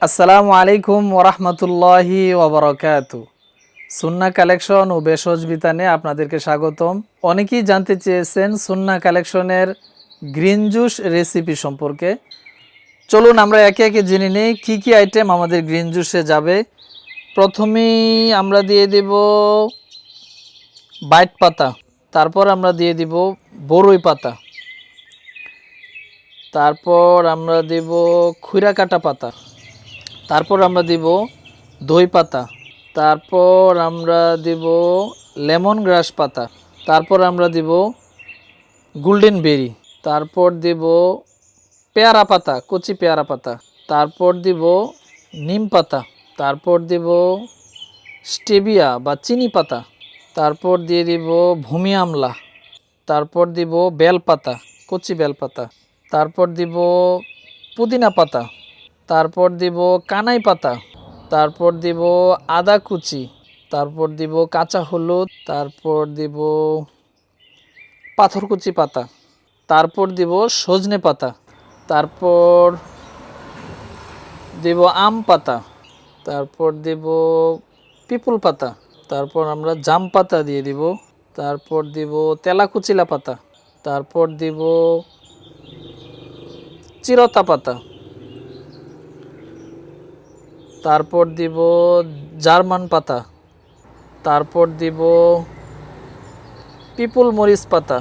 আসসালামু আলাইকুম ওরহমতুল্লাহি ওবরাকাতু। সুন্না কালেকশন ও ভেষজ বিতানে আপনাদেরকে স্বাগতম। অনেকেই জানতে চেয়েছেন সুন্না কালেকশনের গ্রিন জুস রেসিপি সম্পর্কে। চলুন আমরা একে একে জেনে নিই কী কী আইটেম আমাদের গ্রিন জুসে যাবে। প্রথমেই আমরা দিয়ে দেব বাইট পাতা, তারপর আমরা দিয়ে দিব বরই পাতা, তারপর আমরা দেব খুইরা কাটা পাতা, তারপর আমরা দিব দই পাতা, তারপর আমরা দেব লেমন গ্রাস পাতা, তারপর আমরা দেব গোল্ডেন বেরি, তারপর দেব পেয়ারা পাতা, কচি পেয়ারা পাতা, তারপর দেব নিম পাতা, তারপর দেব স্টেভিয়া বা চিনি পাতা, তারপর দিয়ে দিব ভূমি আমলা, তারপর দিব বেল পাতা, কচি বেল পাতা, তারপর দিব পুদিনা পাতা, তারপর দিব কানাই পাতা, তারপর দিব আদা কুচি, তারপর দিব কাঁচা হলুদ, তারপর দিব পাথরকুচি পাতা, তারপর দিব সজনে পাতা, তারপর দিব আম পাতা, তারপর দিব পিপুল পাতা, তারপর আমরা জাম পাতা দিয়ে দিব, তারপর দিব তেলাকুচিলা পাতা, তারপর দিব চিরতা পাতা, তারপর দিব জার্মান পাতা, তারপর দিব পিপুল মরিচ পাতা,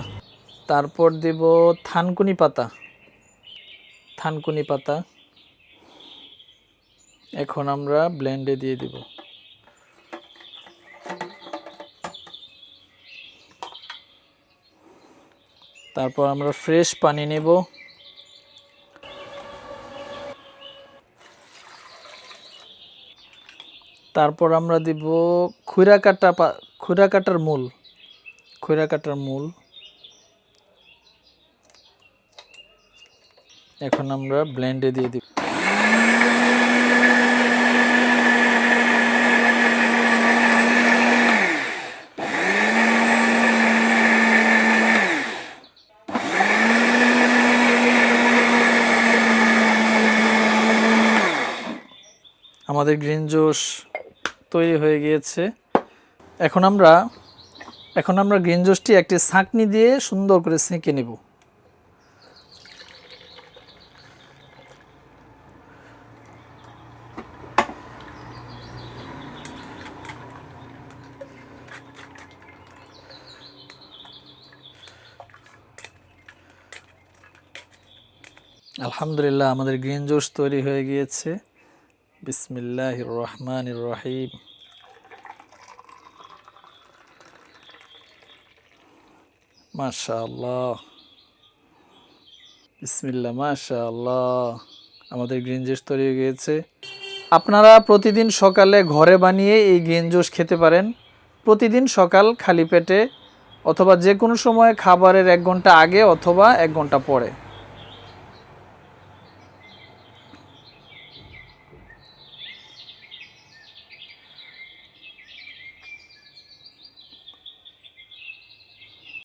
তারপর দিব থানকুনি পাতা, এখন আমরা ব্লেন্ডে দিয়ে দিব। তারপর আমরা ফ্রেশ পানি নেব, তারপর আমরা দিব খুইরা কাটার মূল, এখন আমরা ব্লেন্ডে দিয়ে দিব। আমাদের গ্রিন জুস তৈরি হয়ে গিয়েছে। এখন আমরা গ্রিন জুসটি একটি ছাঁকনি দিয়ে সুন্দর করে ছেঁকে নেব। আলহামদুলিল্লাহ, আমাদের গ্রিন জুস তৈরি হয়ে গিয়েছে। বিসমিল্লাহির রহমানির রহিম। মাশাআল্লাহ, বিসমিল্লাহ, মাশাআল্লাহ, আমাদের গ্রিন জুস তৈরি হয়ে গিয়েছে। আপনারা প্রতিদিন সকালে ঘরে বানিয়ে এই গ্রিন জুস খেতে পারেন। প্রতিদিন সকাল খালি পেটে অথবা যে কোনো সময় খাবারের 1 ঘন্টা আগে অথবা 1 ঘন্টা পরে।